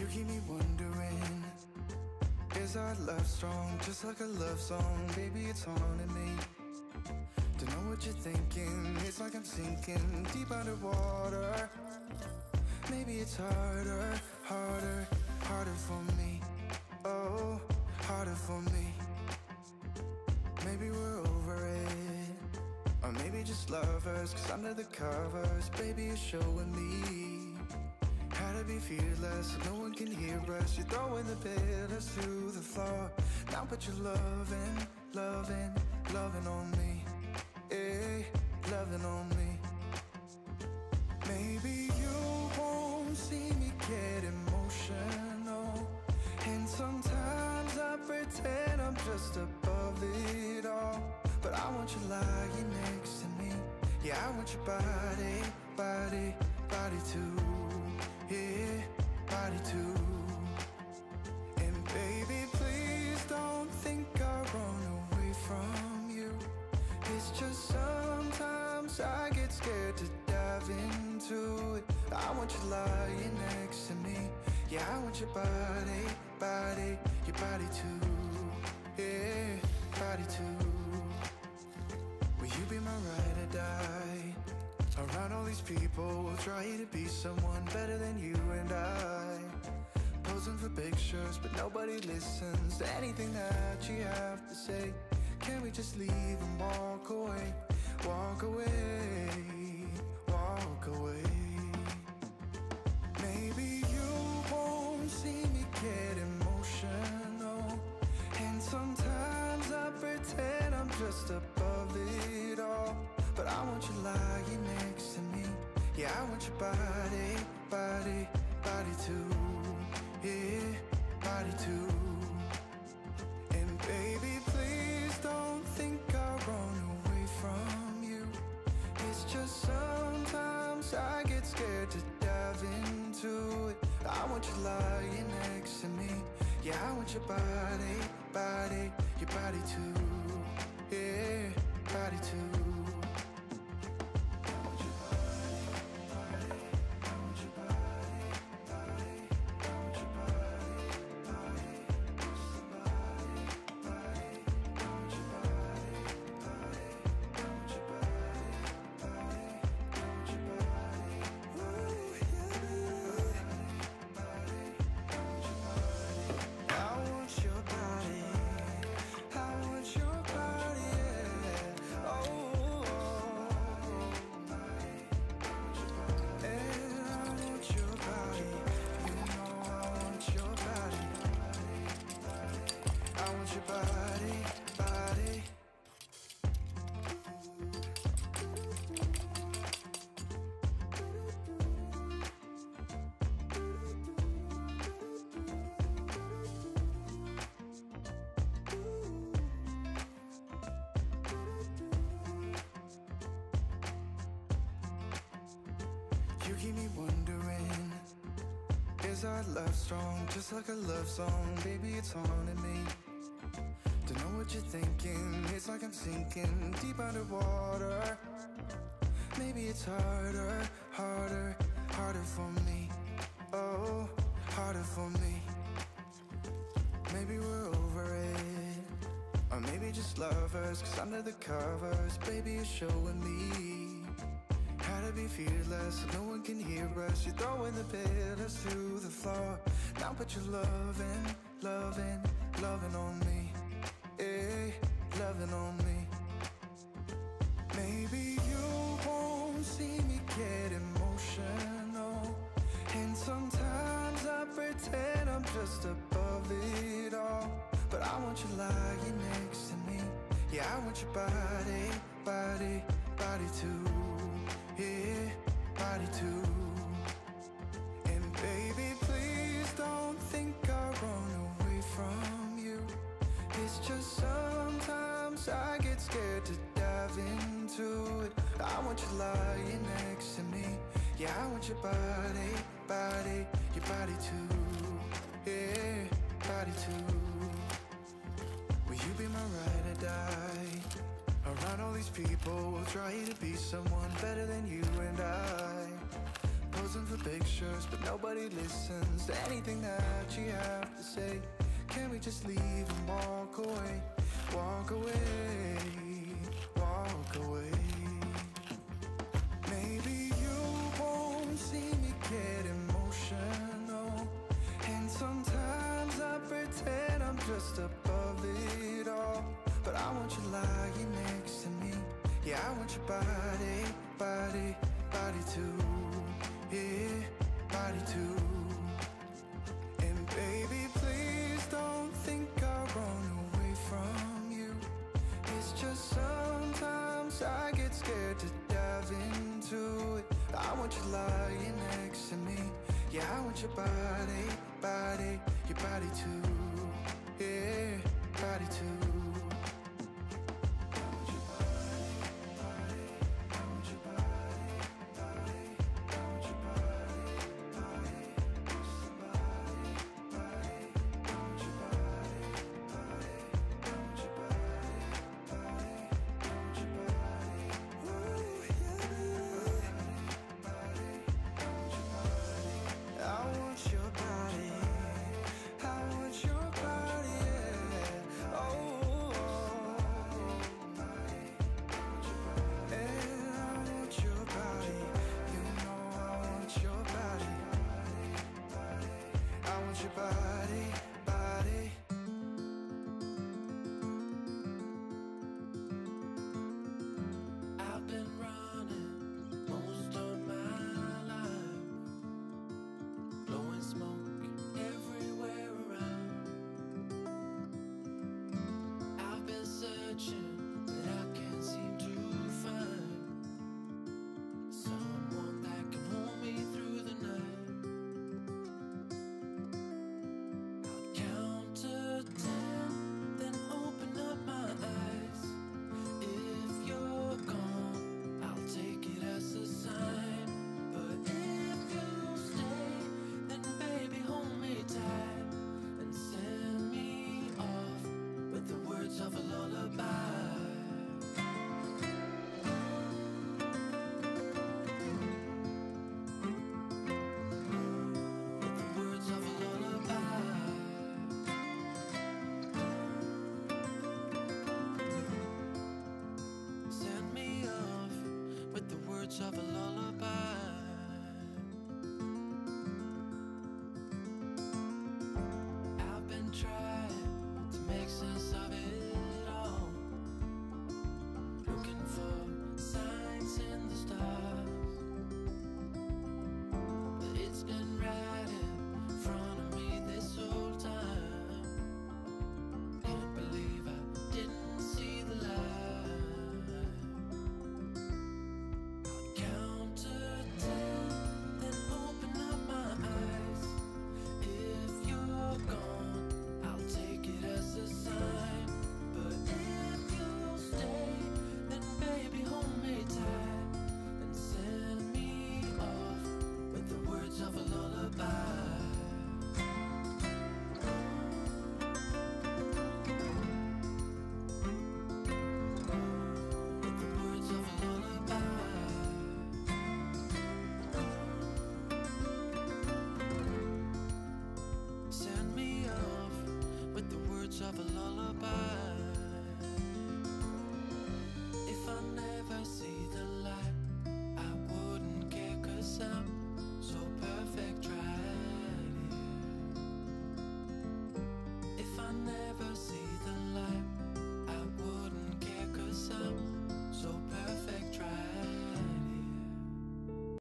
You keep me wondering, is our love strong? Just like a love song, baby, it's haunting me. Don't know what you're thinking, it's like I'm sinking deep underwater. Maybe it's harder, harder, harder for me. Oh, harder for me. Maybe we're over it, or maybe just lovers, cause under the covers, baby, you're showing me how to be fearless, so no one can hear us. You're throwing the pillars to the floor. Now put your loving, loving, loving on me. Yeah, loving on me. Maybe you won't see me get emotional, and sometimes I pretend I'm just above it all. But I want you lying next to me. Yeah, I want your body, body, body too. Yeah, body too. And baby, please don't think I run away from you. It's just sometimes I get scared to dive into it. I want you lying next to me. Yeah, I want your body, body, your body too. Yeah, body too. Will you be my ride or die? Around all these people, we'll try to be someone better than you and I. Posing for pictures, but nobody listens to anything that you have to say. Can we just leave and walk away? Walk away, walk away. Maybe you won't see me get emotional, and sometimes I pretend I'm just above it all. But I want you lying next to me. Yeah, I want your body, body, body too. Yeah, body too. And baby, please don't think I'll run away from you. It's just sometimes I get scared to dive into it. I want you lying next to me. Yeah, I want your body, body, your body too. Yeah, body too. You keep me wondering, is our love strong? Just like a love song, baby, it's haunting me. Don't know what you're thinking, it's like I'm sinking deep underwater. Maybe it's harder, harder, harder for me. Oh, harder for me. Maybe we're over it, or maybe just lovers, cause under the covers, baby, you're showing me how to be fearless, so no one can hear us. You're throwing the pillars to the floor. Now put your loving, loving, loving on me. Yeah, loving on me. Maybe you won't see me get emotional, and sometimes I pretend I'm just above it all. But I want you lying next to me. Yeah, I want your body, body, body too. Yeah, body too. And baby, please don't think I'll run away from you. It's just sometimes I get scared to dive into it. I want you lying next to me. Yeah, I want your body, body, your body too. Yeah, body too. Will you be my ride or die? Around all these people, we'll try to be someone better than you and I. Posing for pictures lectures, but nobody listens to anything that you have to say. Can we just leave and walk away? Walk away, walk away. Maybe you won't see me get emotional, and sometimes I pretend I'm just above it all. But I want you lying next to me. Yeah, I want your body, body, body too. Yeah, body too. And baby, please don't think I'll run away from you. It's just sometimes I get scared to dive into it. I want you lying next to me. Yeah, I want your body, body, your body too. Yeah, body too. Bye.